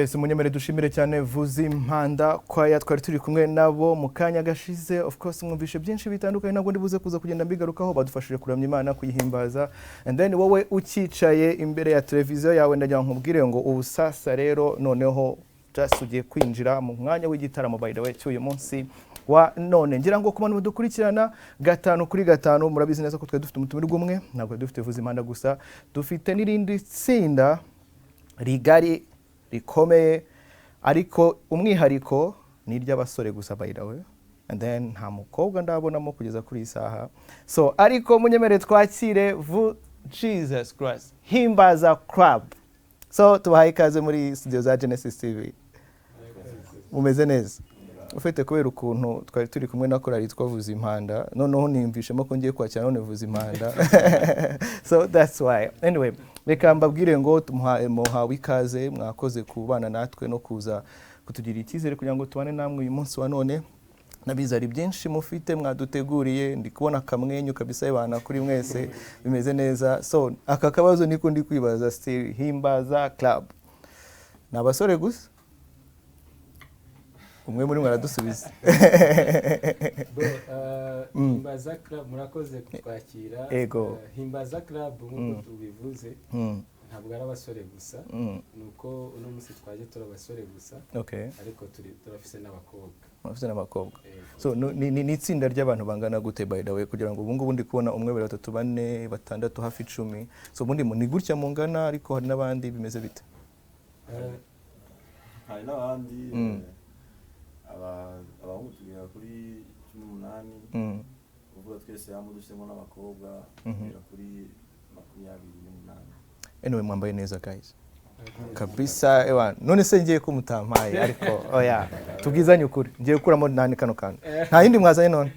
Yes, munyemere dushimire cyane Vuzi Impanda kwaya twari turi kumwe nabo mu kanya gashize. Of course mwumvishe byinshi bitandukanye, ntabwo ndibuze kuza kugenda mbigarukaho, badufashije kuramya Imana kuyihimbaza. And then wowe ukicaye imbere ya televiziyo yawe ndagira nkubwire ngo ubu sasa rero noneho just ugiye kwinjira mu mwanya w'igitaramo by the way cy'uyu munsi wa none. Ngira ngo kubantu dukurikirana 5 kuri 5 murabizi neza ko twe dufite umutumire umwe, ntabwo dufite Vuzi Impanda gusa, dufite n'irindi tsinda rigari rikomeye, ariko umwihariko ni iry'abasore gusa by the way, and then nta mukobwa ndabonamo kugeza kuri isaha. So ariko munyemere twakire Jesus Christ Himbaza Club. So tubahaye ikaze muri studio za Genesis TV. Mumeze neza? Ufite kubera ukuntu twari turi kumwe na korali twavuze Impanda, noneho nimvishemo ko ngiye kwakira none Vuzi Impanda. So that's why. Anyway, reka mbabwire ngo muhawe ikaze, mwakoze kubana natwe no kuza kutugira icyizere kugira ngo tubane namwe uyu munsi wa none. Nabizari byinshi mufite mwaduteguriye, ndi kubona kamwenyu kabisa y'abana kuri mwese, bimeze neza. So aka kabazo niko ndi kwibaza, still Himbaza Club n'abasore gusa? Umwe muri mwaradusubiza. Himbaza Club murakoze kutwakira. Himbaza Club nk'uko tubivuze ntabwo ari abasore gusa, nuko uno munsi twaje turi abasore gusa, ariko turafise n'abakobwa. Mufise n'abakobwa. So ni itsinda ry'abantu bangana gute by the way, kugira ngo ubungu bundi kubona 1 2 3 4 5 hafi 10. So bundi ni gutya mungana, ariko hari n'abandi bimeze bite? Hari n'abandi abahungu tugera kuri 18, uvuga twese hamwe dufitemo n'abakobwa tugera kuri 28. Anyway, mwambaye neza guys. Kabisa ewa, none se ngiye kumutampaye ariko oya tubwizanye ukuri, ngiye gukuramo nani kano kantu. Nta yindi mwazanye none?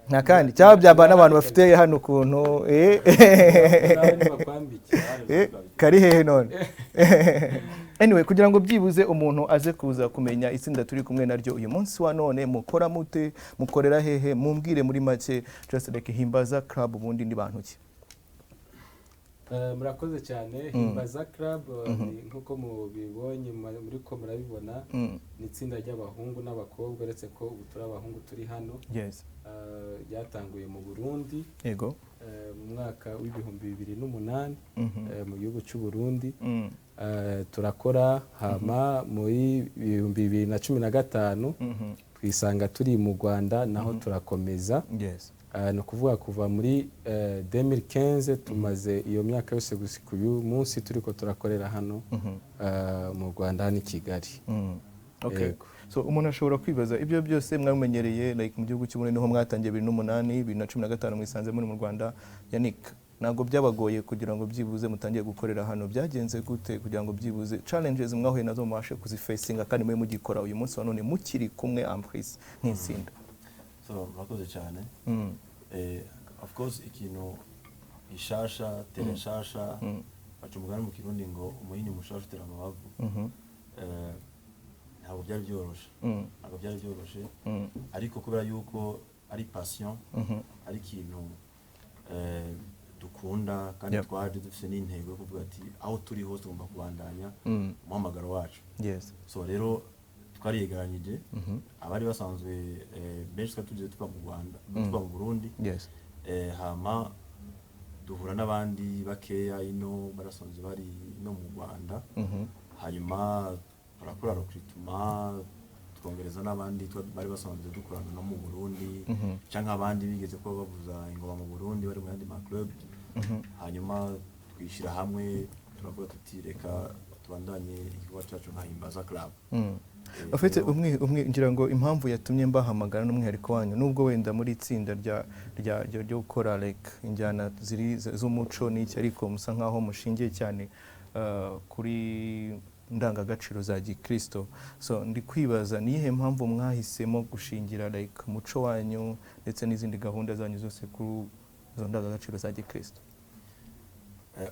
Nta kandi cyaba byaba n'abantu bafite hano kuntu kari hehe none? Anyway, kugira ngo byibuze umuntu aze kuza kumenya itsinda turi kumwe naryo uyu munsi wa none, mukora mute, mukorera hehe, mumbwire muri make just like Himbaza Club ubundi ndi bantu ki? Murakoze cyane. Himbaza Club nkuko mubibonye muri ko murabibona, ni itsinda ry'abahungu n'abakobwa, uretse ko ubu turi abahungu turi hano. Yes. Ryatanguye mu Burundi. Yego. Mu mwaka w'2008 mu gihugu cy'u Burundi. Turakora hama muri 2015 twisanga turi mu Rwanda naho turakomeza. Yes. No kuvuga kuva muri 2015 tumaze iyo myaka yose gusika uyu munsi turiko turakorera hano mu Rwanda ni Kigali. Okay. So umuntu ashobora kwibaza ibyo byose mwamenyereye like mu gihugu cy'Uburundi niho mwatangiye 2008 2015 mwisanze muri mu Rwanda. Yannick, nago byabagoye kugira ngo byibuze mutangiye gukorera hano, byagenze gute kugira ngo byibuze challenges mwahuye nazo mubashe kuzifacinga kandi mwe mugikora uyu munsi wa none mukiri kumwe amprise nk'itsinda? So murakoze cyane. Of course ikintu ishasha tereshasha bacumugana mu Kirundi ngo umuhini mushasha tera amabavu. Ntabwo byari byoroshe, ariko kubera yuko ari passion, ari ikintu dukunda kandi twaje dufite n'intego yo kuvuga ati aho turi hose tugomba kubandanya umuhamagaro wacu. Yes. So rero twariyegaranyije abari basanzwe benshi tuje tuba mu Rwanda, tuba mu Burundi. Yes. Hama duhura n'abandi bakeya ino barasanzwe bari no mu Rwanda. Hanyuma turakora recruitment, twongereza n'abandi bari basanzwe dukorana no mu Burundi, cyangwa abandi bigeze ko bavuza ingoma mu Burundi bari mu yandi ma club. Hanyuma twishira hamwe turavuga tuti reka tubandanye igikorwa cyacu nka Himbaza Club. Afite umwe ngira ngo impamvu yatumye mbahamagara n'umwihariko wanyu, nubwo wenda muri itsinda ryo gukora like injyana ziri z'umuco n'iki, ariko musa nkaho mushingiye cyane kuri ndangagaciro za Gikristo. So ndi kwibaza nihe mpamvu mwahisemo gushingira like umuco wanyu ndetse n'izindi gahunda zanyu zose kuri zo ndangagaciro za Gikristo?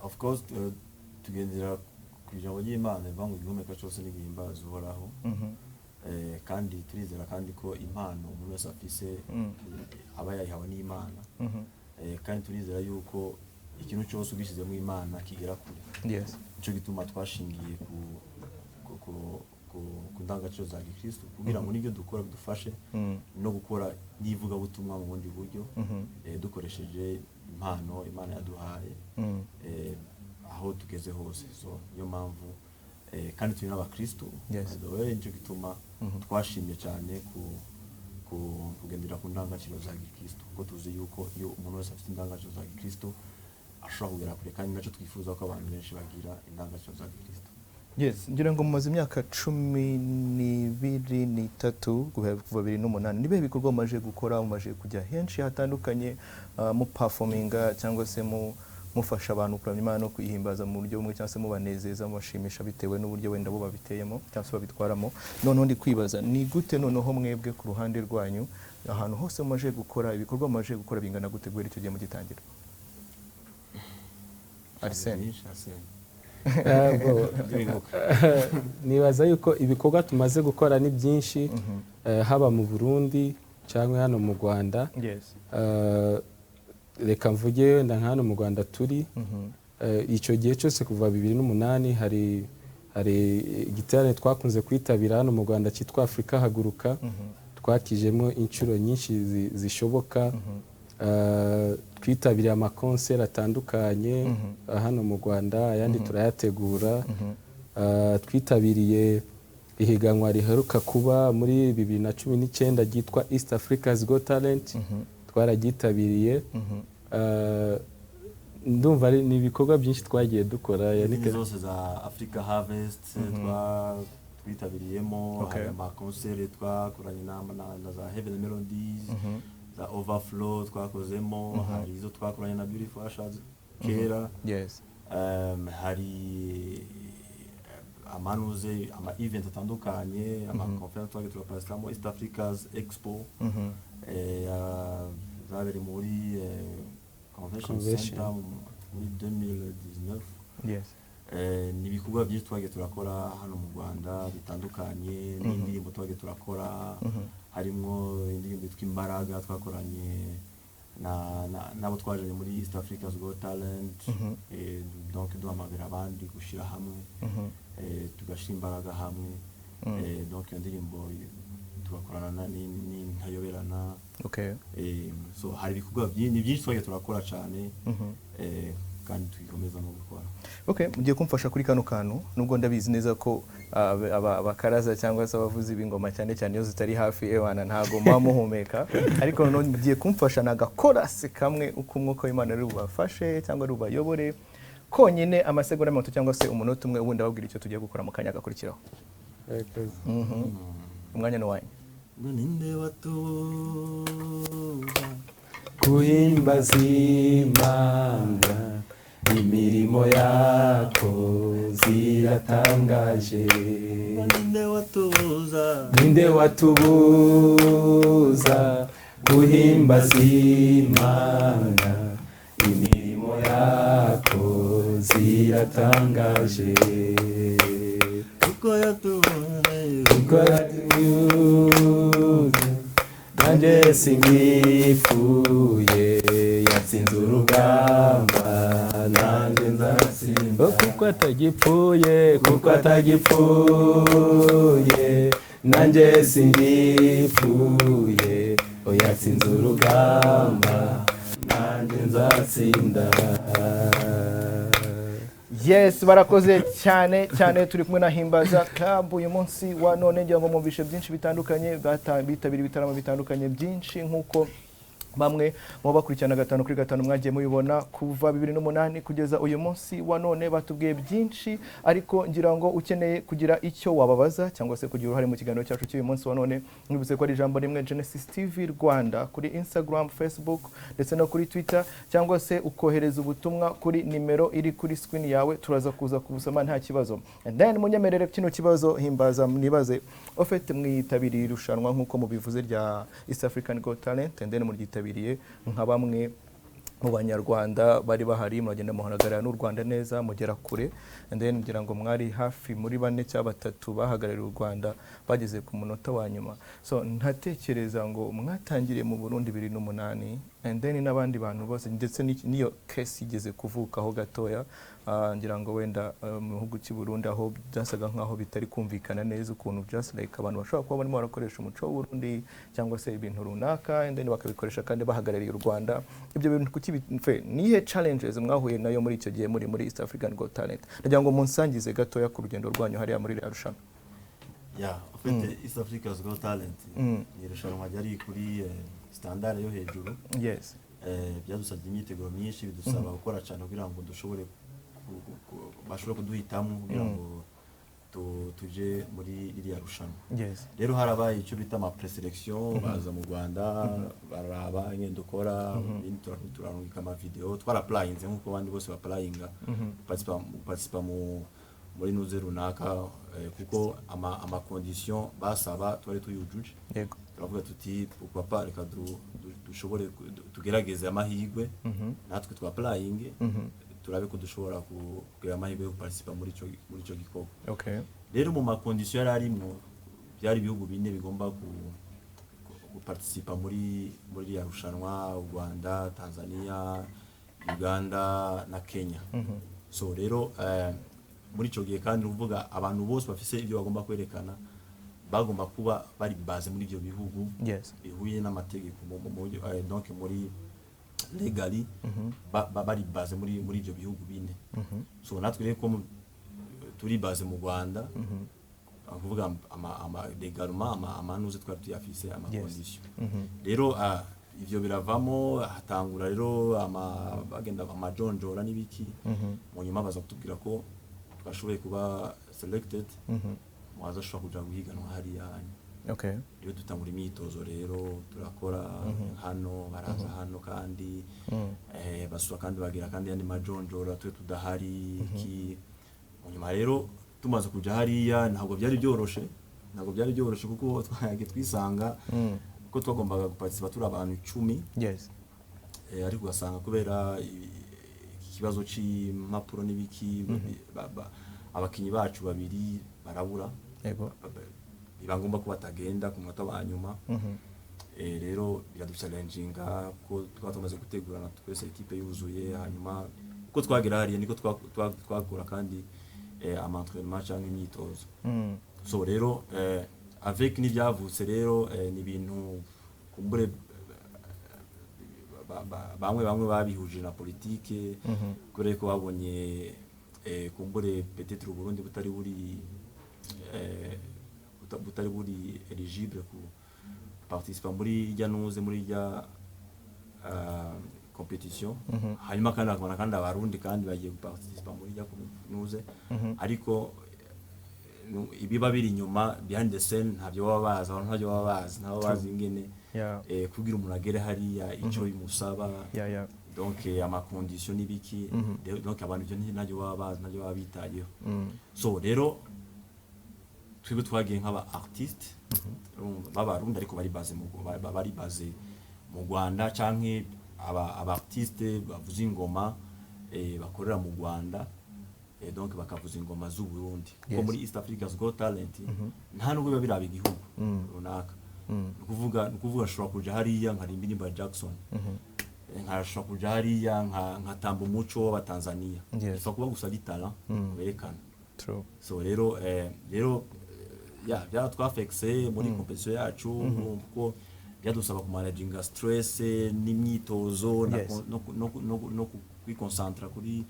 Of course tugendera ijambo ry'Imana ivangu igihumeka cyose n'igihimbaza uhoraho. Kandi turizera kandi ko impano umuntu wese afise aba yayihawe n'Imana. Kandi turizera yuko ikintu cyose ubishyize mu Imana kigera kure. Yes. Cyo gituma twashingiye ku ndangagaciro za gikristo kugira ngo n'ibyo dukora bidufashe no gukora n'ivugabutumwa mu bundi buryo dukoresheje impano Imana yaduhaye aho tugeze hose. So niyo mpamvu kandi turi n'abakristo nicyo gituma twashimye cyane kugendera ku ndangagaciro za gikristo kuko tuzi yuko iyo umuntu wese afite indangagaciro za gikristo ashobora kugera kure, kandi nacyo twifuza ko abantu benshi bagira indangagaciro za gikristo. Yes, ngira ngo mumaze imyaka 12 kuva 2008 nibe bikorwa mumaje gukora, mumaje kujya henshi hatandukanye mu performinga cyangwa se mufasha abantu kuramya Imana no kuyihimbaza mu buryo bumwe cyangwa se mubanezeza mubashimisha bitewe n'uburyo wenda bo babiteyemo cyangwa se babitwaramo. Noneho ndi kwibaza ni gute noneho mwebwe ku ruhande rwanyu ahantu hose mumaje gukora ibikorwa mumaje gukora bingana gute guhera icyo gihe mu gitangira? Arsene nibaza yuko ibikorwa tumaze gukora ni byinshi haba mu Burundi cyangwa hano mu Rwanda. Reka mvuge wenda hano mu Rwanda turi icyo gihe cyose kuva 2008 hari igiterane twakunze kwitabira hano mu Rwanda cyitwa Afrika Haguruka, twakijemo inshuro nyinshi zishoboka. Twitabiriye amakonseri atandukanye hano mu Rwanda, ayandi turayategura. Twitabiriye ihiganwa riheruka kuba muri 2019 ryitwa East Africa's Got Talent, twaragyitabiriye. Ndumva ni ibikorwa byinshi twagiye dukora zose za Africa Harvest twitabiriyemo, amakonseri twakoranye na za Heaven Melodies, za Overflow twakozemo, hari izo twakoranye na Beautiful Ashes kera. Hari amanuze event atandukanye, conference twagiye East Africa's Expo zabere muri Convention Center muri 2019. Ni ibikorwa byinshi twagiye turakora hano mu Rwanda bitandukanye, n'indirimbo twagiye turakora, harimo indirimbo yitwa Imbaraga twakoranye nabo twajanye muri East Africa's Got Talent. Donc duhamagara abandi gushira hamwe, tugashira imbaraga hamwe. Donc iyo ndirimbo tugakorana n'intayoberana. So hari ibikorwa byinshi twagiye turakora cyane, kandi tugikomeza no gukora. Mugiye kumfasha kuri kano kantu, nubwo ndabizi neza ko abakaraza cyangwa se abavuzi b'ingoma cyane cyane iyo zitari hafi ewana ntago muhumeka, ariko none mugiye kumfasha nagakorase kamwe uko umwuka w'Imana ari bubafashe cyangwa ari bubayobore konyine amasegonda 30 cyangwa se umunota umwe, ubundi ababwira icyo tugiye gukora mu kanya gakurikiraho. Umwanya no wanyu. Ninde watuza kuhimbaza Imana, imirimo yako ziratangaje. Ninde watubuza kuhimbaza Imana, imirimo yako ziratangaje. Kuko yatubuza nanjye singifuye, yatsinze urugamba nanjye nzatsinda. Kuko atagipfuye nanjye singifuye, yatsinze urugamba nanjye nzatsinda. Yes, barakoze cyane cyane. Turi kumwe na Himbaza Club uyu munsi wa none, ngira ngo mumvishe byinshi bitandukanye, bitabira ibitaramo bitandukanye byinshi nkuko bamwe mu bakurikirana 5 kuri 5 mwagiye mubibona kuva 2008 kugeza uyu munsi wa none. Batubwiye byinshi, ariko ngira ngo ukeneye kugira icyo wababaza cyangwa se kugira uruhare mu kiganiro cyacu cy'uyu munsi wa none, mwibutse ko ari ijambo rimwe Genesis TV Rwanda kuri Instagram, Facebook ndetse no kuri Twitter, cyangwa se ukohereza ubutumwa kuri nimero iri kuri screen yawe, turaza kuza kubusoma nta kibazo. And then munyemerere kino kibazo Himbaza, mnibaze ofete mwitabiriye irushanwa nkuko mubivuze rya East African Got Talent, and then muryitabiriye nka bamwe mu banyarwanda bari bahari, muragenda muhanagarira n'u Rwanda neza, mugera kure. And then ngira ngo mwari hafi muri 4 cyangwa 3 bahagarariye u Rwanda bageze ku munota wa nyuma. So ntatekereza ngo mwatangiriye mu Burundi 2008 and then n'abandi bantu bose ndetse niyo case igeze kuvukaho gatoya ngira ngo wenda mu bihugu cy'u Burundi aho byasaga nkaho bitari kumvikana neza ukuntu just like abantu bashobora kuba barimo barakoresha umuco w'u Burundi cyangwa se ibintu runaka and then bakabikoresha kandi bahagarariye u Rwanda. Ibyo bintu kuki nihe challenges mwahuye nayo muri icyo gihe muri East African Got Talent? Ndagira ngo munsangize gatoya ku rugendo rwanyu hariya muri Arusha. East Africa's Got Talent ni irushanwa ryari kuri standard yo hejuru. Yes. Byadusabye imyiteguro myinshi, bidusaba gukora cyane kugira ngo dushobore bashobora kuduhitamo kugira ngo tuje muri iriya rushanwa. Yes. Rero harabaye icyo bita ama preselection, baza mu Rwanda baraba ingendo dukora, turarungika ama video, twaraplayinze nkuko abandi bose baplayinga, participa muri nuze runaka, kuko ama condition basaba twari tuyujuje. Yego. Turavuga tuti pourquoi pas reka dushobore tugerageze amahirwe natwe twaplayinge, turabe ko dushobora kugira amahirwe yo participa muri ico gikorwa. Okay. Rero mu ma condition yari arimo byari ibihugu bine bigomba participa muri ya rushanwa: u Rwanda, Tanzania, Uganda na Kenya. So rero muri ico gihe kandi uvuga abantu bose bafise ibyo bagomba kwerekana bagomba kuba bari base muri ibyo bihugu. Yes. Bihuye n'amategeko donc muri legally bari base muri ibyo bihugu bine. So natwe rero ko turi base mu Rwanda, kuvuga ama legalement amanuze twari tuyafise ama condition. Rero ivyo biravamo hatangura rero bagenda amajonjora n'ibiki, mu nyuma baza kutubwira ko twashoboye kuba selected, mwaza shobora kuja guhiganwa hariya. Okay. Rero dutangura imyitozo rero turakora hano, baraza hano kandi basura kandi bagira kandi yandi majonjora twe tudahari iki. Nyuma rero tumaze kuja hariya ntabwo byari byoroshe kuko twage twisanga ko twagombaga guparticipa turi abantu 10. Yes. Ariko ugasanga kubera ikibazo cy'impapuro n'ibiki, abakinyi bacu babiri barabura. Yego. Biba ngomba ko batagenda ku munota wa nyuma. Rero biraduchallenginga ko twatumaze gutegurana twese equipe yuzuye, hanyuma ko twagera hariya niko twakora kandi ama-entraînement cyangwa imyitozo. So rero avec n'ibyavutse rero ni ibintu kumbure bamwe babihuje na politique, kure ko babonye kumbure peut-être u Burundi butari buri eligible ku participer muri januze muri ya competition. Hanyuma kandi akabona kandi abarundi kandi bagiye guparticipa muri ya nuze, ariko ibiba biri nyuma behind the scene ntabyo baba bazi nabo bazi ingene kugira umuntu agere hariya ico bimusaba. Donc ama condition n'ibiki, donc abantu byo ntajyo baba bitayeho. So rero twebwe twagiye nk'aba artiste b'abarundi ariko bari base mu Rwanda, canke aba artiste bavuza ingoma bakorera mu Rwanda, donc bakavuza ingoma z'u Burundi. Ko muri East Africa's Got Talent nta nubwo biba biraba igihugu runaka. Nukuvuga shobora kuja hariya nkarimba indirimbo ya Jackson, nkashobora kuja hariya nkatamba umuco wa Tanzania. Ifa kuba gusa bitala berekana. True. So rero bya twafexe muri competition yacu, kuko byadusaba kumanaginga stress n'imyitozo no kwikoncentra kuri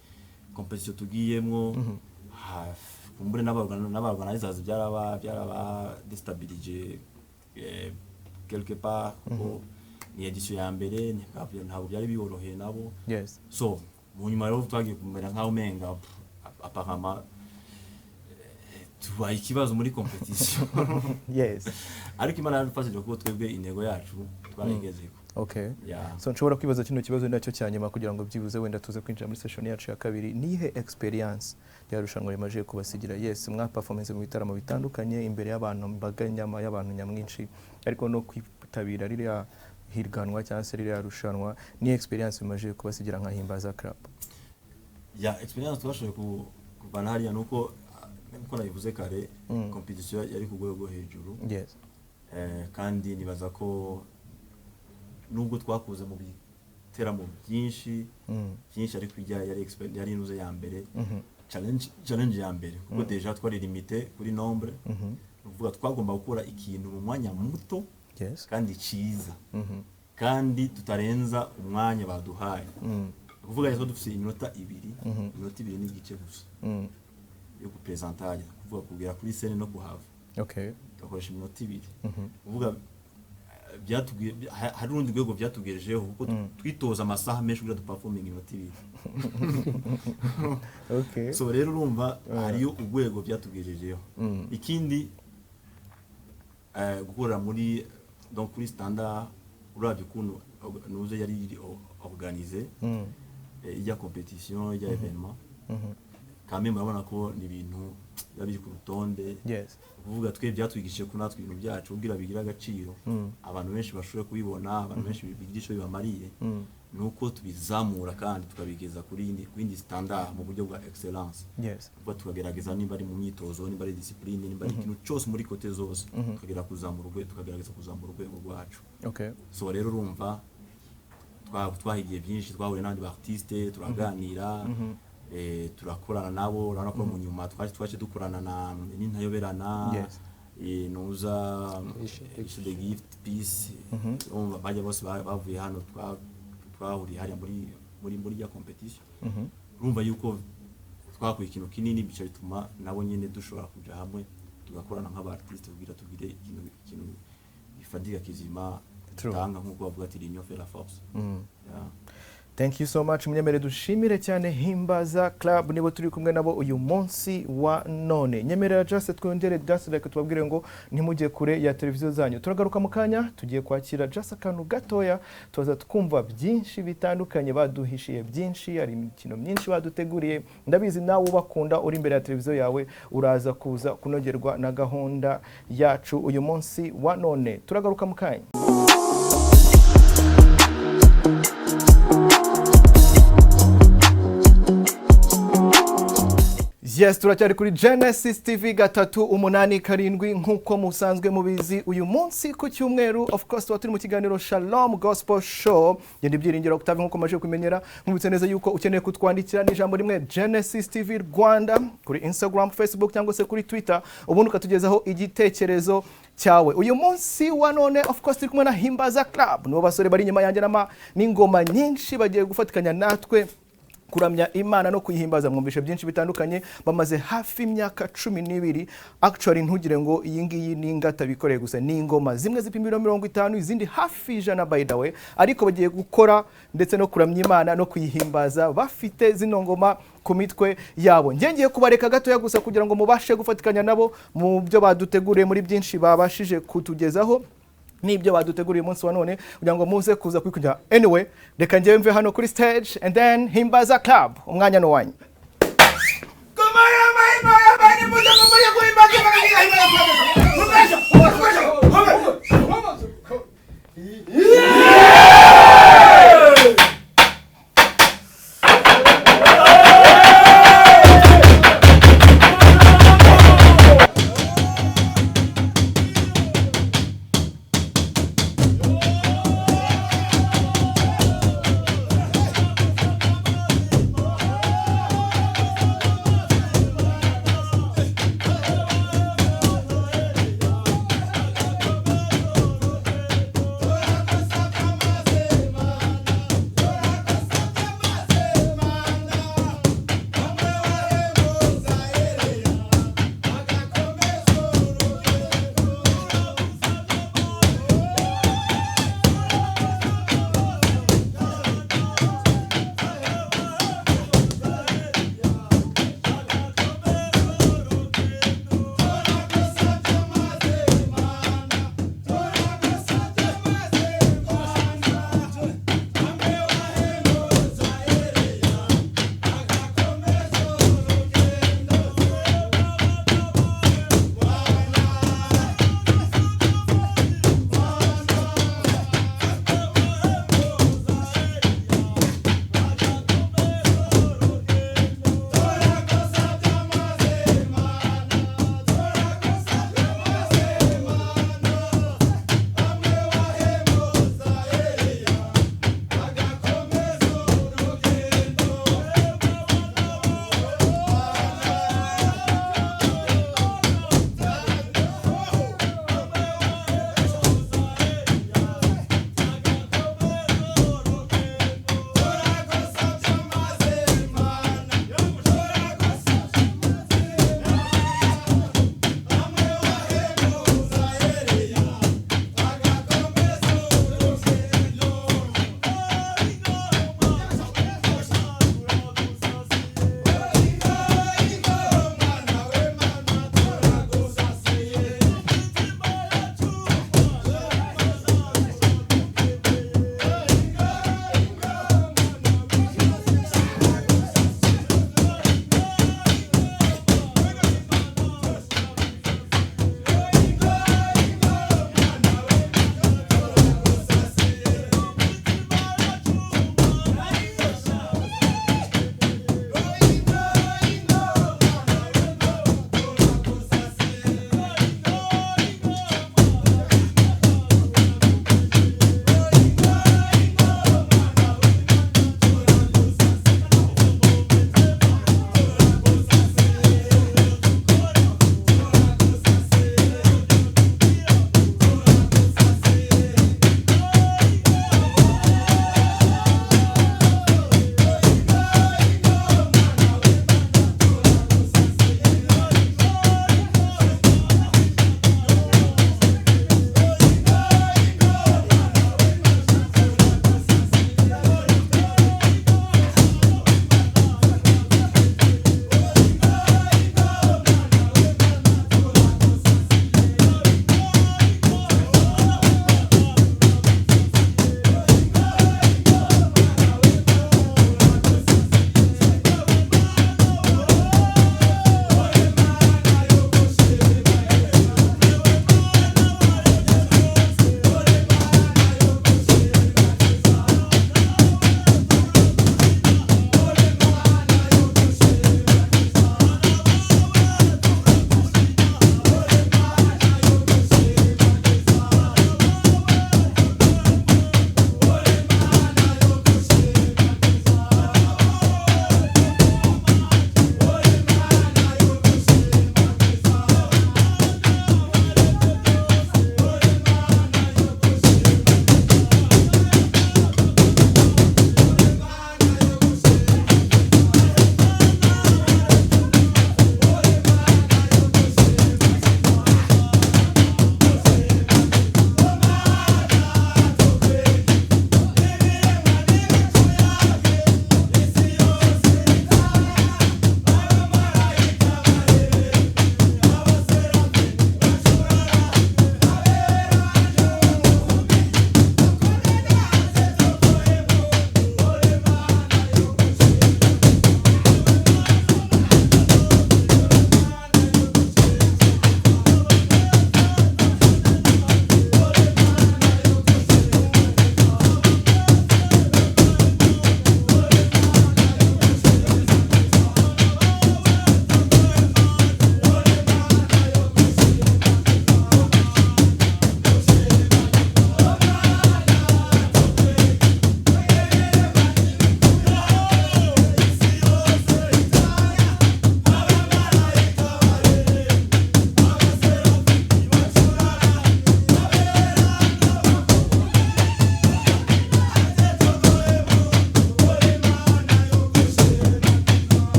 competition tugiyemwo. Kumbure n'abarganizers byaraba destabiliser quelque part, ko ni edition ya mbere ntabwo byari biyoroheye nabo. Yes. So mu nyuma rero twagiye kumera nkaho menga apparemment tubaye ikibazo muri competition. Yes. Ariko Imana yadufashije kuko twebwe intego yacu twarigezeko. Okay. So nshobora kwibaza kino kibazo nacyo cyanyuma kugira ngo byibuze wenda tuze kwinjira muri session yacu ya kabiri. Nihe experience yarushanwa rimaje kubasigira? Yes, mwa performance mu bitaramo bitandukanye imbere y'abantu mbaga nyama y'abantu nyamwinshi, ariko no kwitabira ririya hirganwa cyangwa se ririya rushanwa, ni experience bimaje kubasigira nka Himbaza Club? Experience twashoboye kuvana hariya nuko nabivuze kare, competition yari ku rwego hejuru. Yes. Kandi nibaza ko nubwo twakuze mu teramo byinshi ariko yari inuze ya mbere challenge ya mbere kuko deja twari limité kuri nombre uvuga twagomba gukora ikintu mu mwanya muto kandi ciza kandi tutarenza umwanya baduhaye kuvuga yeso dufite iminota 2 n'igice gusa yo kupresentanya kuvuga kugera kuri scene no kuhava tukoresha iminota 2 kuvuga byatugiye hari urundi rwego byatugejejeho kuko twitoza amasaha menshi kugira duperforming iminota 2 so rero urumva hariyo urwego byatugejejeho ikindi gukora muri donc kuri standard uravye kuntu nuze yari organisé ya compétition ya événement quand même urabona ko ni ibintu yabiri ku rutonde kuvuga twe byatwigishije ko natwe ibintu byacu ubwira bigira agaciro abantu benshi bashobora kubibona abantu benshi bigisho bibamariye nuko tubizamura kandi tukabigeza kuri indi standard mu buryo bwa excellence kuba tukagerageza nimba ari mu myitozo nimba ari discipline nimba ari ikintu cyose muri kote zose tukagerageza kuzamura urwego rwacu so rero urumva twahigiye byinshi twahuye n'abandi ba artiste turaganira turakorana nabo urabona ko mu nyuma twaje dukorana na n'intayoberana nuza the gift peace umva baje bose bavuye hano twahuriye hariya muri ya competition urumva yuko twakuye ikintu kinini bica bituma nabo nyene dushobora kuja hamwe tugakorana nk'abartiste kugira tugire ikintu gifadika kizima tanga nk'uko bavuga ati l'union fait la force. Thank you so much munyemere dushimire cyane Himbaza Club nibo turi kumwe nabo uyu munsi wa none. Nyemerera just twongere just like tubabwire ngo ntimujye kure ya televiziyo zanyu. Turagaruka mu kanya tugiye kwakira just akantu gatoya tuza twumva byinshi bitandukanye baduhishiye byinshi ari imikino myinshi baduteguriye. Ndabizi nawe ubakunda uri imbere ya televiziyo yawe uraza kuza kunogerwa na gahunda yacu uyu munsi wa none. Turagaruka mu kanya. Yes, turacyari kuri Genesis TV 387 nkuko musanzwe mubizi uyu munsi ku cyumweru of course turi mu kiganiro Shalom Gospel Show yindi byiringiro kutavi nkuko maje kumenyera nkubitse neza yuko ukeneye kutwandikira n'ijambo rimwe Genesis TV Rwanda kuri Instagram, Facebook cyangwa se kuri Twitter ubundi ukatugezaho igitekerezo cyawe. Uyu munsi wa none of course turi kumwe na Himbaza Club no basore bari nyuma yanjye n'ingoma nyinshi bagiye gufatikanya natwe kuramya Imana no kuyihimbaza mwumvishe byinshi bitandukanye bamaze hafi imyaka 12 actually ntugire ngo iyi ngiyi ni ingata bikoreye gusa ni ingoma zimwe zipimira 50 izindi hafi 100 by the way ariko bagiye gukora ndetse no kuramya Imana no kuyihimbaza bafite zino ngoma ku mitwe yabo. Ngiye kubareka gatoya gusa kugira ngo mubashe gufatikanya nabo mu byo baduteguriye muri byinshi babashije kutugezaho nibyo baduteguriye umunsi wa none kugira ngo muze kuza kwikujya. Anyway, reka njye mve hano kuri stage and then Himbaza Club umwanya no wanyu.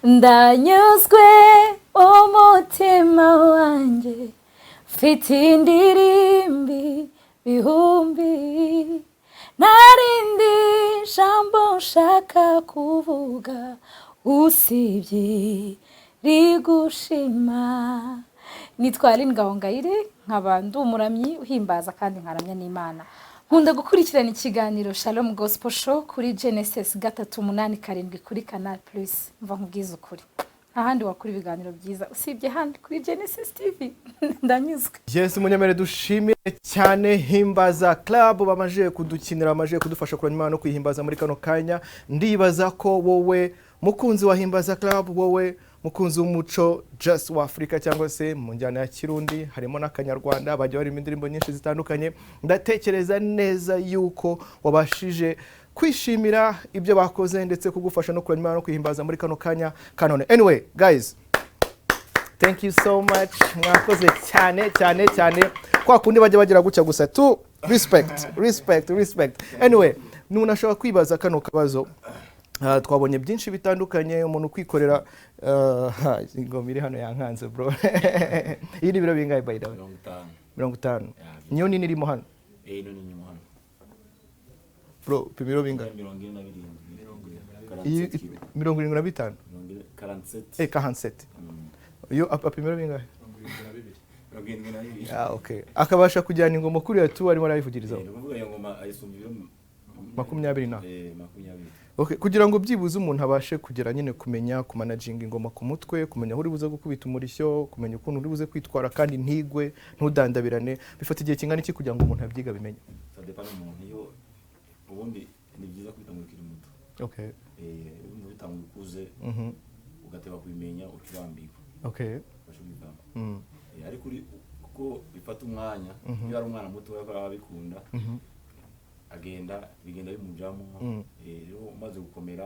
ndanyuzwe umutima wanjye mfite indirimbi bihumbi narindi jambo nshaka kuvuga usibye rigushima. Nitwara Ngahongayire nkaba ndi umuramyi uhimbaza kandi nkaramya n'Imana. Nkunda gukurikirana ikiganiro Shalom Gospel Show kuri Genesis 387 kuri Canal Plus. Mva nkubwiza ukuri. Ahandi wakuri ibiganiro byiza usibye handi kuri Genesis TV. Ndanyuzwe. Yes, munyamere dushimire cyane Himbaza Club bamaje kudukinira, bamaje kudufasha kuranya Imana no kwihimbaza muri kano kanya. Ndibaza ko wowe mukunzi wa Himbaza Club, wowe mukunzi w'umuco just wa Afrika cyangwa se mu njyana ya Kirundi, harimo n'akanyarwanda bajya bari indirimbo nyinshi zitandukanye, ndatekereza neza yuko wabashije kwishimira ibyo bakoze ndetse kugufasha no kuranya Imana no kwihimbaza muri kano kanya kanone. Anyway guys, thank you so much, mwakoze cyane cyane cyane, kwa kundi bajya bagira gucya gusa tu respect. Anyway, nunashaka kwibaza kano kabazo. Twabonye byinshi bitandukanye, umuntu kwikorera ingoma iri hano yankanze bro. Iyi ni biro bingahe by the way? 50. Niyo nini irimo hano? Nini irimo hano. Bro, pimiro bingahe? 75. 47. 47. Yo apimiro bingahe? 72. Okay. Akabasha kujyana ingoma kuri yatu arimo arayivugirizaho. Nuvuga iyo ngoma ayisumbira 20 na. 20. Okay, kugira ngo byibuze umuntu abashe kugera nyine kumenya kumanaging ingoma ku mutwe, kumenya aho uri buze gukubita umurishyo, kumenya ukuntu uri buze kwitwara kandi ntigwe ntudandabirane, bifata igihe kingana iki kugira ngo umuntu abyiga bimenye? Ça dépend umuntu iyo ubundi ni byiza kwita mu kiri muto. Okay. Umuntu bitanguye kuze ugateba kubimenya ukibambirwa. Okay. Bashobora ariko uri kuko bifata umwanya, iyo ari umwana muto yakora abikunda. Bigenda bimujamo, rero umaze gukomera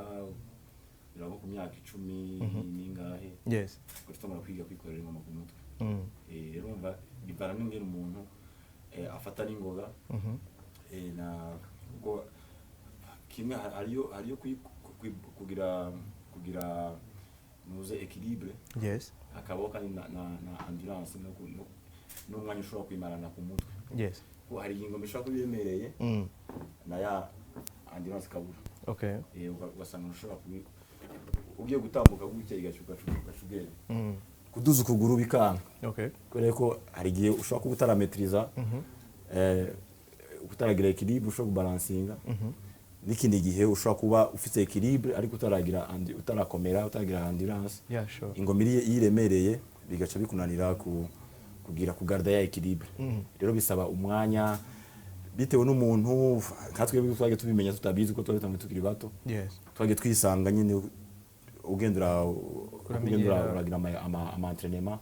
birabo ku myaka 10 n'ingahe. Yes. Kutumara kwiga kwikorera ingoma ku mutwe. Rero umva bivana n'ingene umuntu afata n'ingoga. Na ubwo kimwe hariyo kugira nuze equilibre. Yes. Akaboka na endurance no mwanya ushobora kwimarana ku mutwe. Yes. Hari ingoma ishaka kubiremereye na ya endurance kabura. Okay. Ugasanga ushobora ugiye gutambuka gutya igashuka gashugere. Kuduza ukuguru bikanga. Okay. Kubera ko hari gihe ushobora kubutarametriza utaragira equilibre, ushobora kubalancinga. N'ikindi gihe ushobora kuba ufite equilibre ariko utarakomera, utagira endurance. Yeah, sure. Ingoma iremereye bigaca bikunanira kugira kugarda ya equilibre. Rero bisaba umwanya bitewe n'umuntu, katwe twage tubimenya tutabizi ko twari tukiri bato. Yes. Twage twisanga nyine ugendera uragira ama entraînement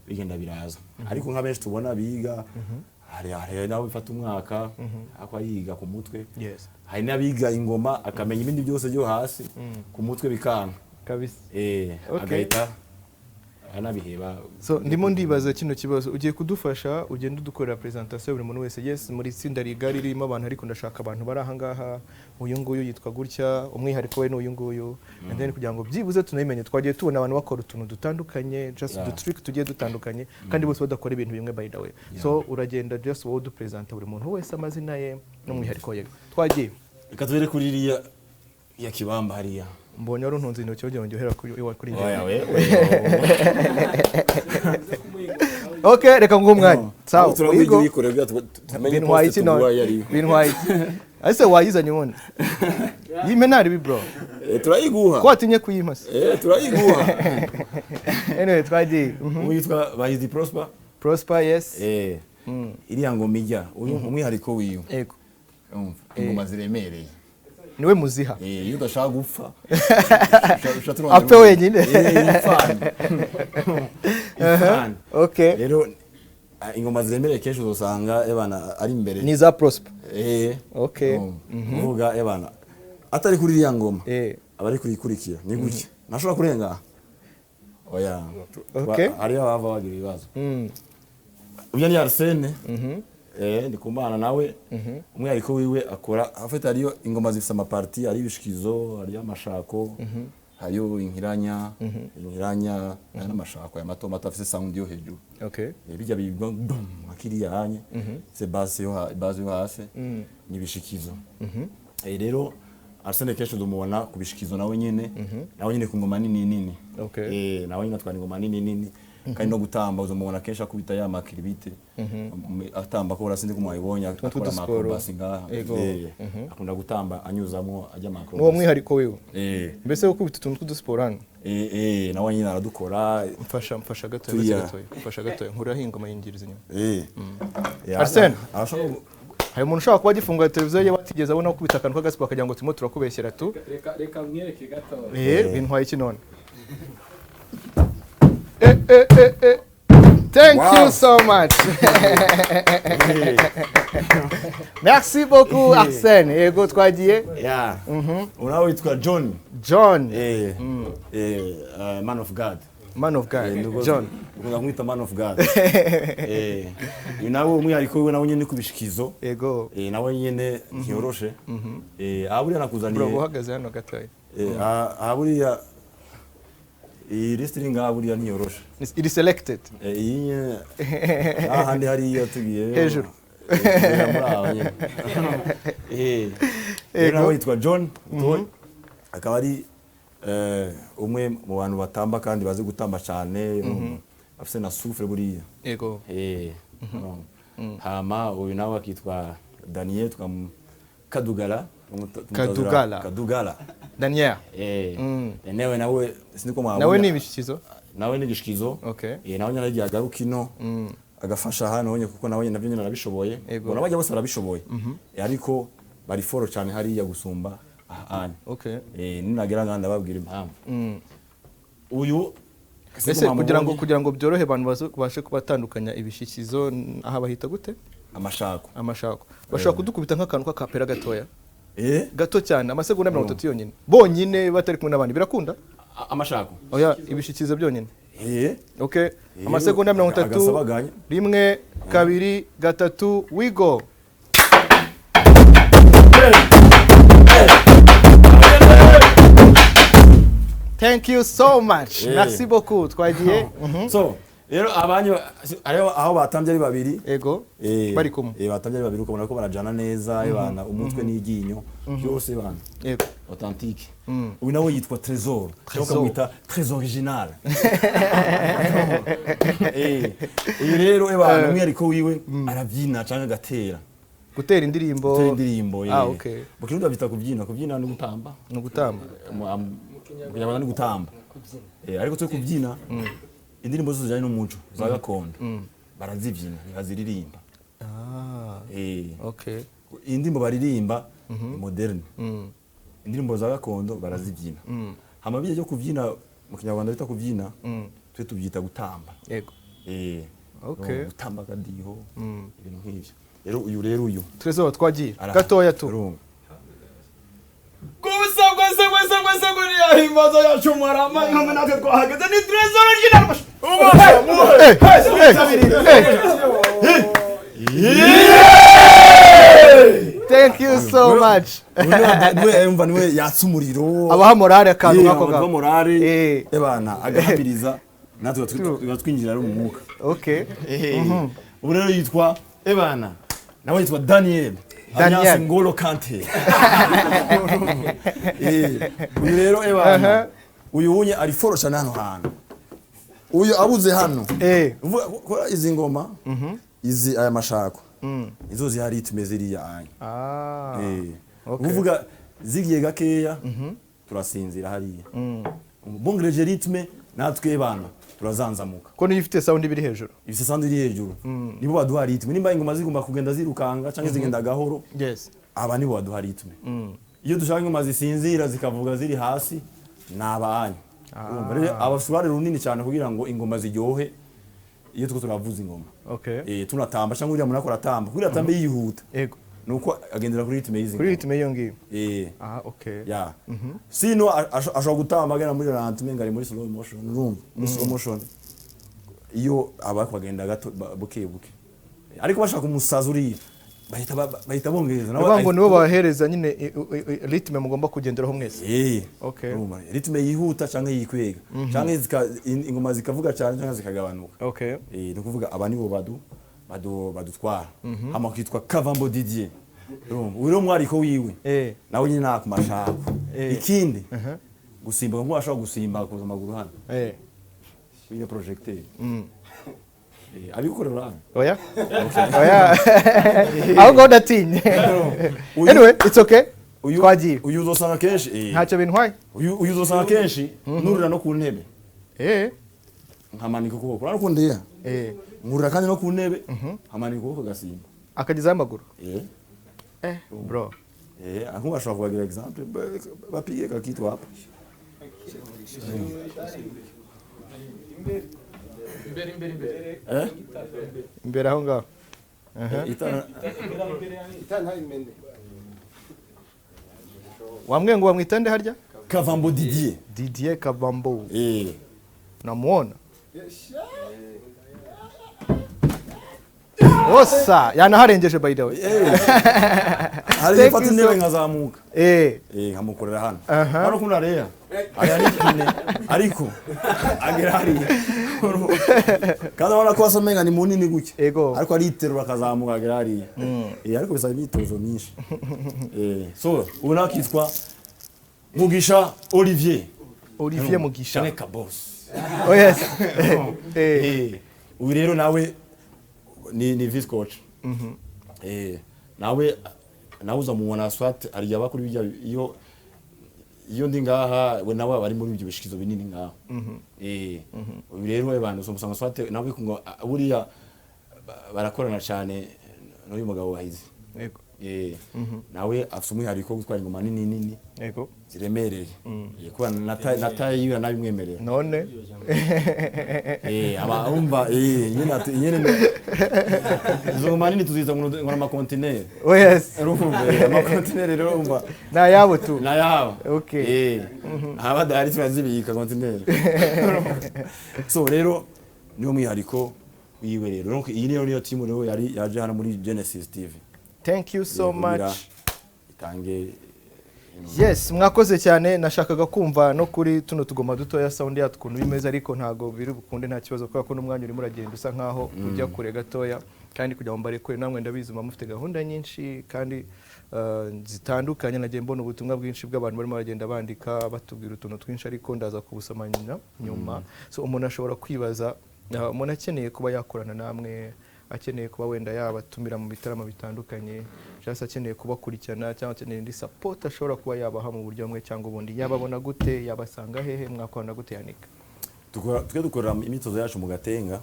bigenda biraza. Ariko nka benshi tubona biga hari nawe bifata umwaka akwa yiga ku mutwe. Yes. Hari nabiga ingoma akamenya ibindi byose byo hasi ku mutwe bikanga kabisa. Agahita anabiheba. So ndimo ndibaza kino kibazo ugiye kudufasha, ugenda udukorera presentation buri muntu wese. Yes, muri tsinda rigari ririmo abantu ariko ndashaka abantu bari aha ngaha, uyu nguyu yitwa gutya, umwihariko we n'uyu nguyu, and then kugira ngo byibuze tunayimenye. Twagiye tubona abantu bakora utuntu dutandukanye, just the trick tugiye dutandukanye kandi bose badakora ibintu bimwe by the way. So uragenda just wowe du present buri muntu wese amazina ye n'umwihariko ye. Twagiye reka tubere kuri iriya ya kibamba hariya. Mbonye ari untunze intoki wagira ngo uhera kuri oya we Okay, reka nguhe umwanya. Sawa. Turabwiye yikorera tumenye post tuguye. Bintwaye. Ase wayizanye ubundi. Yimenari bi bro. Turayiguha. Ko atinye kuyimasa. Turayiguha. Anyway, twagiye. Uyitwa Bahizi Prosper. Prosper, yes. Iriya ngoma ijya umwihariko wiyo. Yego. Ingoma ziremereye. Niwe muziha. Iyo udashaka gupfa. Apfe wenyine. Okay. Rero ingoma ziremereye kenshi uzosanga ebana ari imbere. Ni za Prosper. Okay. Uvuga ebana atari kuri iriya ngoma. Abari kurikurikira ni gutya. Nashobora kurenga. Oya. Okay. Ariyo bava bagira ibibazo. Uyu ni Arsene. Ndi kumbana nawe. Umwihariko wiwe akora afite ariyo ingoma zifite amaparti ari ibishikizo ari amashako. Hayo inkiranya n'amashako ya mato afite sound yo hejuru. Okay. Bijya bibwa akiriya hanye. C'est base yo hasi. Nibishikizo. Rero Arsene kenshi ndumubona kubishikizo nawe nyene. Nawe nyene ku ngoma nini. Okay. Nawe nyine atwara ingoma nini. Kandi no gutamba uzomubona kenshi akubita ya makiribite. Atamba ko urasinde ko mwayibonye akora makrobasi ngaha. Akunda gutamba anyuzamo ajya makro. Uwo mwihariko wewe. Mbese ukubita utuntu tw'udusport hano. Nawe nyine aradukora. Mfasha gatoya. Nkura hingoma yingiriza inyuma. Arsene, hari umuntu ushaka kuba gifunga televiziyo ye batigeze abona kubita akantu k'agasipo akagira ngo turimo turakubeshyera tu. Reka mwireke gato. Bintwaye iki none? Thank you so much. Merci beaucoup Arsene. Yego twagiye. Unawe witwa John. Man of God. John. Ukunda kumwita man of God. Nawe umwihariko we nawe nyene kubishikizo. Yego. Nawe nyene ntiyoroshe. Aburiya nakuzaniye. Bro uhagaze hano gatoya. Aburiya wrestling aburiya ntiyoroshe. Iri selected. Iyi ahandi hari yatugiye. Hejuru. Nawe witwa John. Akaba ari umwe mu bantu batamba kandi bazi gutamba cyane. Afise na souffle buriya. Yego. Hama uyu nawe akitwa Daniel Kadugala. Daniel. Nawe siniko mwabona. Nawe ni ibishikizo? Nawe ni igishikizo. Okay. Nawe nyine agiye agaruka ino. Agafasha hano honye kuko nawe nabyo nyine arabishoboye. Bona bajya bose barabishoboye. Ariko bari foro cyane hariya gusumba ahanye. Okay. Ninagira nganda babwira impamvu. Uyu Ese kugira ngo byorohe abantu bashe kubatandukanya ibishikizo aha bahita gute? Amashako. Bashaka kudukubita nk'akantu k'akapera gatoya. Gato cyane amasegonda 30 yonyine. Bonyine batari kumwe n'abandi birakunda? Amashako. Oya ibishikizo byonyine. Okay. Amasegonda 30. 1 2 3 we go. Thank you so much. Merci beaucoup. Twagiye. So, rero abanyu aho batambye ari babiri. Ego. Bari kumwe. Batambye ari babiri ukabona ko barajana neza, ebana umutwe n'iginyo byose bana. Ego. Authentique. Uyu nawe yitwa Trésor. Cyangwa mwita Très original. Uyu rero ebana umwihariko wiwe arabyina cyangwa gatera. Gutera indirimbo. Okay. Bukirundi bita kubyina no gutamba. Kunyabana ni gutamba. Ariko twe kubyina indirimbo zose zijyanye n'umuco za gakondo barazibyina baziririmba. Okay. Indirimbo baririmba moderne. Indirimbo za gakondo barazibyina. Hamabije cyo kubyina mu Kinyarwanda bita kubyina twe tubyita gutamba. Yego. Okay. Gutamba kadiho ibintu nk'ibyo. Rero uyu Trésor twagiye gatoya tu. Kubisa kuri Himbaza yacu marama nkama natwe twahagaze ni Trésor original. Thank you so much. Niwe yatsa umuriro. Abaha morale akantu nkako gato. Morale ebana agahapiriza natwe twinjira mu mwuka. Okay. Ubu rero yitwa ebana nawe yitwa Daniel Ngolo Kante. Uyu rero ebana uyu unye ari forosha nano hantu. uyu abuze hano uvuga izi ngoma izi aya mashako izo zihari ritme ziriya anya uvuga zigiye gakeya turasinzira hariya bongreje ritme natwe bana turazanzamuka ko niyo ifite sound ibiri hejuru ifite sound iri hejuru nibo baduha ritme nimba ingoma zigomba kugenda zirukanga cyangwa zigenda gahoro aba nibo baduha ritme iyo dushaka ingoma zisinzira zikavuga ziri hasi nabanye abasubare runini cyane kugira ngo ingoma ziryohe iyo tuko turavuza ingoma tunatamba cyangwa uriya munakora tamba kugira tambe yihuta nuko agendera kuri ritme yizinga kuri ritme iyo ngiyo ya sino ashobora gutamba agana muri rantme ngari muri slow motion slow motion iyo abakagenda gato buke ariko bashaka umusaza uri bahita bongereza nabo nibo bahereza nyine ritme mugomba kugenderaho mwese ritme yihuta cyangwa yikwega cyangwa ingoma zikavuga cyane cyangwa zikagabanuka no kuvuga aba nibo badutwara hama kwitwa Kavambo Didier uro mwariko wiwe nawe nyine nakumashako ikindi gusimba ngo ashaka gusimba kuza amaguru hano wiye projecteur abikorera oya aho ngo datinye anyway it's okay twagiye uyu uzosanga kenshi ntacyo bintwaye uyu uzosanga kenshi nurira no ku ntebe nkamanika ukuboko urakundi ya nkurira kandi no ku ntebe nkamanika ukuboko gasimba akagizaho amaguru bro aho bashobora kugira example bapige kakitu hapa imbere aho ngaho wamwe ngo wamwitande harya Kavambo Didier Kavambo namuona osa yanaharengeje by the way hari fata intebe nkazamuka nkamukorera hano hano kuna reya aya ni ariko agera hari kandi abona ko asamenga ni munini guke ariko ariterura akazamuka agera hari ariko bisaba imyitozo myinshi so ubona kitwa Mugisha Olivier Mugisha Chaneka boss yes ubu rero nawe ni vice coach nawe uza mubona swat ari abakuri bijya iyo ndi ngaha we nawe bari muri ibyo bishikizo binini ngaho ubu rero we bantu so musanga swat nawe kungo buriya barakorana cyane n'uyu mugabo wahize nawe afite umwihariko gutwara ingoma nini ziremereye kuba nataye yiwe nabimwemerera none abumva nyene izo ngoma nini tuziza ngo ama container ama container rero umva na yabo tu na yabo abadari turazibika container so rero niyo mwihariko wiwe rero donc iyi niyo team rero yari yaje hano muri Genesis TV. Thank you so much. Itange yes mwakoze cyane nashakaga kumva no kuri tuno tugoma dutoya sound yatukuntu bimeze ariko ntago biri bukunde nta kibazo kwa ko n'umwanya uri muragenda usa nkaho ujya kure gatoya kandi kujya mbare kure namwe ndabizuma mufite gahunda nyinshi kandi zitandukanye nagiye mbona ubutumwa bwinshi bw'abantu barimo bagenda bandika batubwira utuntu twinshi ariko ndaza kubusomanya nyuma so umuntu ashobora kwibaza umuntu akeneye kuba yakorana namwe akeneye kuba wenda yabatumira mu bitaramo bitandukanye cyangwa akeneye kubakurikirana cyangwa akeneye indi support ashobora kuba yabaha mu buryo bumwe cyangwa ubundi yababona gute yabasanga hehe mwakorana gute Yanika dukorera imitozo yacu mu Gatenga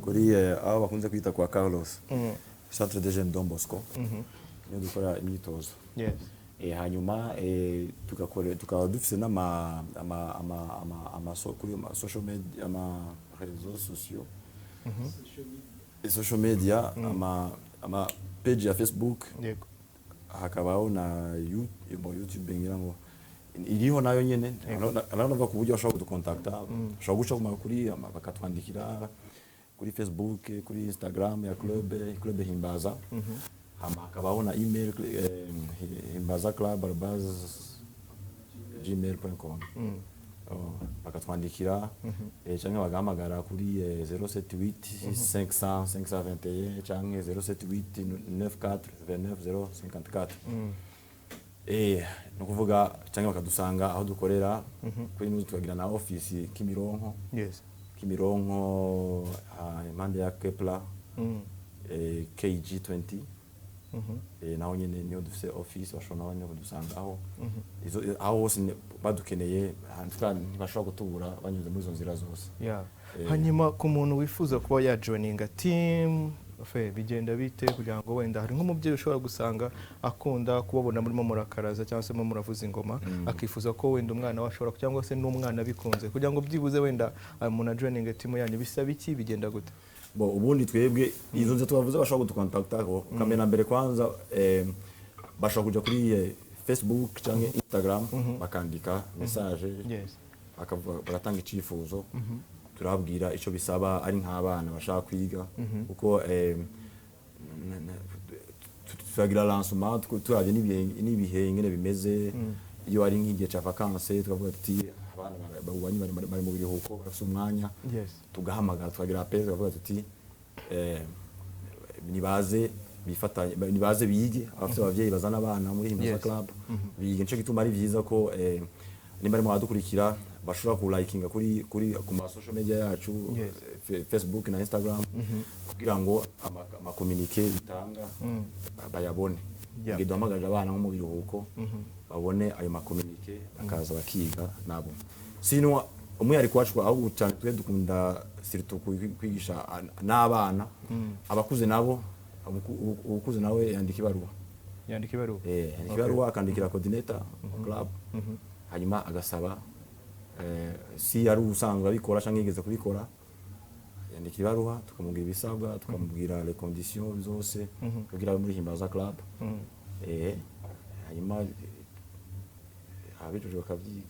kuri aho bakunze kwita kwa Carlos Centre de Jeunes Don Bosco niyo dukora imitozo hanyuma tukaba dufite n'ama social media réseaux sociaux social media ama page ya Facebook hakabaho na YouTube ngira ngo iriho nayo nyene aranavuga ku buryo ashobora kudukontakta ashobora guca kuri bakatwandikira kuri Facebook kuri Instagram ya club Himbaza hakabaho na email himbazaclub@gmail.com bakatwandikira cyangwa bagahamagara kuri 078 500 521 cyangwa 078 94 29 054 no kuvuga cyangwa bakadusanga aho dukorera kuri n'uzu tukagira na office Kimironko Kimironko impande ya Kepler KG20 naho nyene niyo dufise office bashobora no kudusangaho aho hose badukeneye ntibashobora gutubura banyuze muri izo nzira zose. Hanyuma ku muntu wifuza kuba ya joininga team bigenda bite kugira ngo wenda hari nk'umubyeyi ushobora gusanga akunda kubabona murimo murakaraza cyangwa se muravuza ingoma akifuza ko wenda umwana we ashobora cyangwa se n'umwana bikunze kugira ngo byibuze wenda umuntu joininga team yanyu bisaba iki bigenda gute? Ubundi twebwe izo nze tubavuze bashobora kudukontakta kamera mbere kwanza bashobora kuja kuri Facebook cyangwa Instagram bakandika message bagatanga icifuzo turabwira ico bisaba ari nk'abana bashaka kwiga kuko turagira lancement turaje n'ibihe ngene bimeze iyo ari nk'igihe ca vacances tukavuga tuti abana bari mu biruhuko bafite umwanya tugahamagara tukagira appel tukavuga tuti nibaze bige abafite abavyeyi bazana abana muri Himbaza Club bige nico gituma ari vyiza ko nimba ari mwadukurikira bashobora ku likinga kuri ku ma social media yacu Facebook na Instagram kugira ngo ama communique bitanga bayabone ngiduhamagaje abana nko mu biruhuko babone ayo ma communique bakaza bakiga nabo sino umwe ari kwacu aho cyane twe dukunda surtout kwigisha n'abana abakuze nabo ubukuze nawe yandika ibaruwa akandikira coordinator club hanyuma agasaba si ari usanzwe abikora cyangwa yigeze kubikora yandika ibaruwa tukamubwira ibisabwa tukamubwira les conditions zose kugira muri Himbaza Club hanyuma abijuje bakavyiga.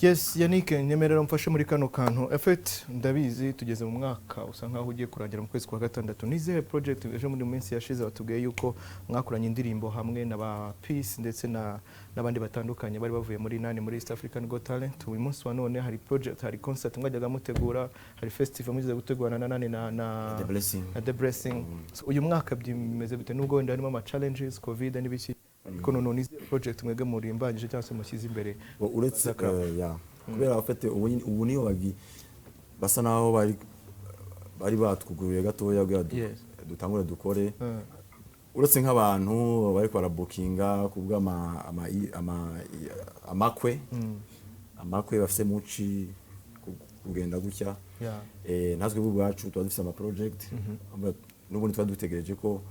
Yes, Yannick nyemerera mfashe muri kano kantu effect ndabizi tugeze mu mwaka usa nkaho ugiye kurangira mu kwezi kwa gatandatu nize project ejo muri minsi yashize batubwiye yuko mwakoranye indirimbo hamwe n'aba Peace ndetse n'abandi batandukanye bari bavuye muri muri East African Got Talent. Uyu munsi wa none hari project hari concert mwajyaga mutegura hari festival mugize gutegurana na The Blessing. So, uyu mwaka byimeze bite nubwo wenda harimo ama challenges covid n'ibiki ariko none ni project mwege murimbangije cyangwa se mushyize imbere uretse kubera afite ubu niyo basa naho bari batwuguruye gatoya bwa dutangura dukore uretse nk'abantu bari kwa bookinga kubwa amakwe bafise muci kugenda gutya natwe bwacu tuba dufite ama project n'ubundi twadutegereje ko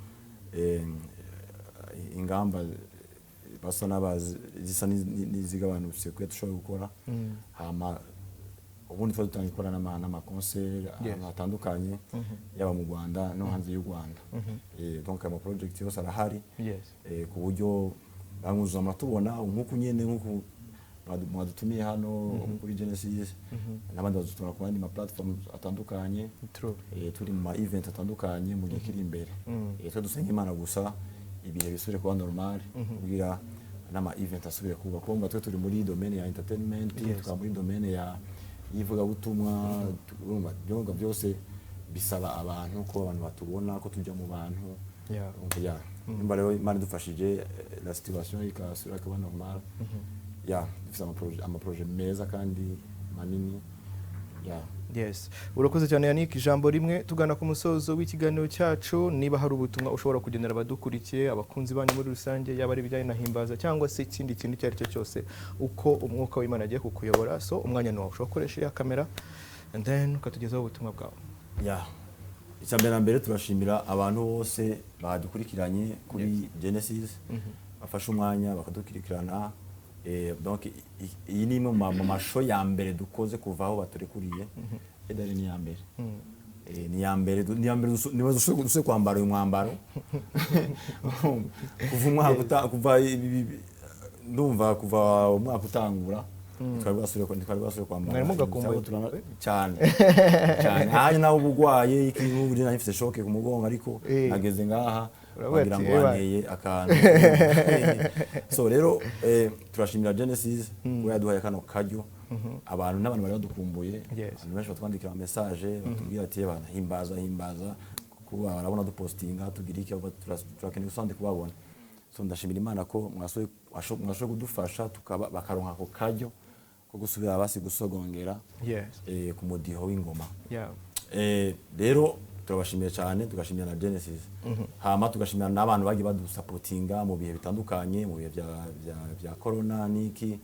ingamba basa n'abazi zisa n'izigabanutse kuko dushobora gukora hama ubundi twadutanga gukora n'ama concert atandukanye yaba mu Rwanda no hanze y'u Rwanda donc ama project yose arahari ku buryo banguza amatubona nk'uko nyene nk'uko mwadutumiye hano kuri Genesis n'abandi bazutuna ku bandi ma platform atandukanye turi mu ma event atandukanye mu gihe kiri imbere twe dusenga Imana gusa ibihe bisubire kuba normal kugira n'ama event asubire kuba kumva twe turi muri domaine ya entertainment tukaba muri domaine ya yivuga butumwa byonga byose bisaba abantu ko abantu batubona ko tujya mu bantu nimba rero Imana dufashije la situation ikasura kuba normal dufite ama projet meza kandi manini Yes, urakoze cyane Yannick. Ijambo rimwe tugana ku musozo w'ikiganiro cyacu, niba hari ubutumwa ushobora kugenera abadukurikiye abakunzi banyu muri rusange yaba ari bijyanye na Himbaza cyangwa se ikindi kintu cyari cyo cyose uko umwuka w'Imana agiye kukuyobora, so umwanya nawe ushobora gukoresha ya kamera and then ukatugezaho ubutumwa bwawe. Icyambere mbere turashimira abantu bose badukurikiranye kuri Genesis bafashe umwanya bakadukurikirana. Donc iyi ni mu masho ya mbere dukoze kuva aho baturekuriye edari ni ya mbere ni ya mbere nibazo duse kwambara uyu mwambaro kuva umwaka kuva ndumva kuva umwaka utangura twari basubire kwambara cyane hanyuma nawe ubugwaye ikintu buri nafite shoke ku mugongo ariko nageze ngaha bagira ngo waneye akantu so rero turashimira Genesis ko yaduhaye kano karyo abantu n'abantu bari badukumbuye abantu benshi batwandikira message batubwira ati bana himbaza kuba barabona dupostinga tugira iki turakeneye usande kubabona. So ndashimira Imana ko mwashoboye kudufasha bakaronka ako karyo ko gusubira basi gusogongera ku mudiho w'ingoma. Rero turabashimiye cyane, tugashimira na Genesis, hama tugashimira n'abantu bagiye badusapotinga mu bihe bitandukanye, mu bihe bya corona niki,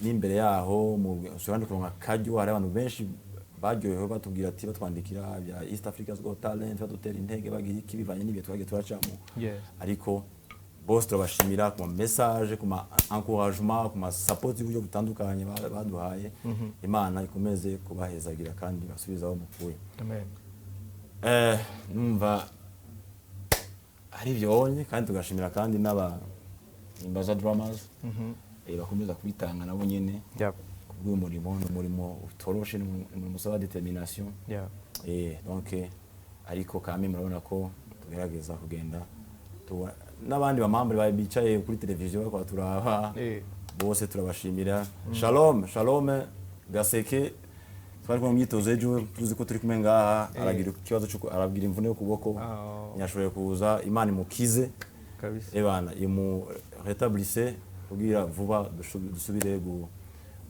n'imbere yaho mu surandi kuronka kajyo, hari abantu benshi baryohewe batubwira ati batwandikira bya East Africa's Got Talent, badutera intege bagira iki bivanye n'ibihe twagiye turacamo. Ariko bose turabashimira ku message, ku encouragement, ku support y'uburyo butandukanye baduhaye. Imana ikomeze kubahezagira kandi basubizaho mukuye. Amen. Numva ari byonye kandi tugashimira kandi n'aba Himbaza drummers bakomeza kubitanga nabo nyene kubw'umurimo utoroshe n'umusaba determination. Donc ariko kame murabona ko tugerageza kugenda n'abandi bamambere bicaye kuri televiziyo bakwa turaba bose turabashimira. Shalom Gaseke twari mu myitozo ejo tuzi ko turi kumwe ngaha, aragira ikibazo cyo arabwira imvune yo kuboko, nyashoboye kuza, Imana imukize kabisa, ebana imu rétablisse kugira vuba dusubire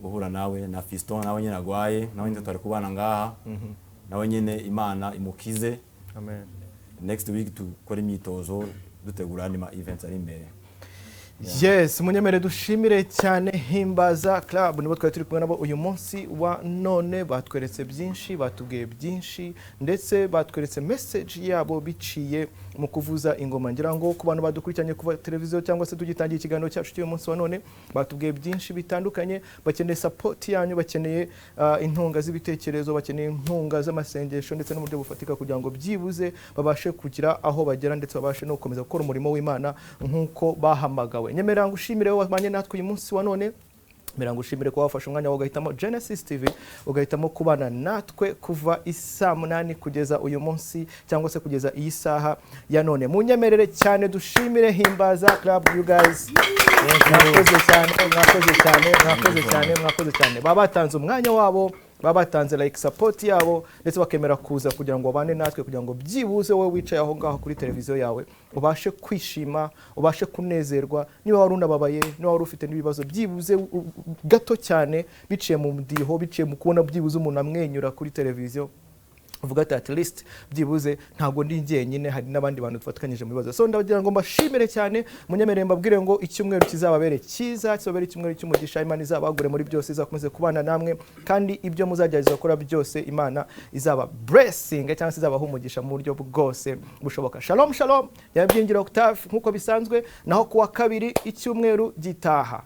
guhura nawe na Fiston nawe nyene agwaye, nawe nyine twari kubana ngaha, nawe nyene Imana imukize. Amen. Next week tukora imyitozo dutegura andi ma events ari imbere. Yes, munyemere dushimire cyane Himbaza Club, nibo twari turi kumwe nabo uyu munsi wa none. Batweretse byinshi, batubwiye byinshi, ndetse batweretse message yabo biciye mu kuvuza ingoma. Ngira ngo ku bantu badukurikiranye kuva televiziyo cyangwa se tugitangiye ikiganiro cyacu cy'uyu munsi wa none, batubwiye byinshi bitandukanye. Bakeneye support yanyu, bakeneye intunga z'ibitekerezo, bakeneye intunga z'amasengesho ndetse n'uburyo bufatika kugira ngo byibuze babashe kugira aho bagera, ndetse babashe no gukomeza gukora umurimo w'Imana nk'uko bahamagawe. Nyemera ngushimire wabanye natwe uyu munsi wa none. Mirango ushimire ko wafashe umwanya ugahitamo Genesis TV, ugahitamo kubana natwe kuva isaa 8 kugeza uyu munsi cyangwa se kugeza iyi saha ya none. Munyemerere cyane dushimire Himbaza Club, you guys. Mwakoze cyane. Babatanze umwanya wabo, babatanze like support yabo, ndetse bakemera kuza kugira ngo babane natwe, kugira ngo byibuze wowe wicaye aho ngaho kuri televiziyo yawe ubashe kwishima, ubashe kunezerwa. Niba wari unababaye, niba wari ufite n'ibibazo, byibuze gato cyane biciye mu mudiho, biciye mu kubona byibuze umuntu amwenyura kuri televiziyo, uvuga ati at least byibuze ntago ndi njyenyine, hari n'abandi bantu twatkanyije mu bibazo. So ndagira ngo mbashimire cyane, munyemerere mbabwire ngo icyumweru kizababere cyiza, kizabere icyumweru cy'umugisha. Imana izabagure muri byose, izakomeze kubana namwe, kandi ibyo muzagerageza gukora byose Imana izaba blessing cyangwa se izabaha umugisha mu buryo bwose bushoboka. Shalom yabyingira Octave nkuko bisanzwe, naho kuwa kabiri icyumweru gitaha.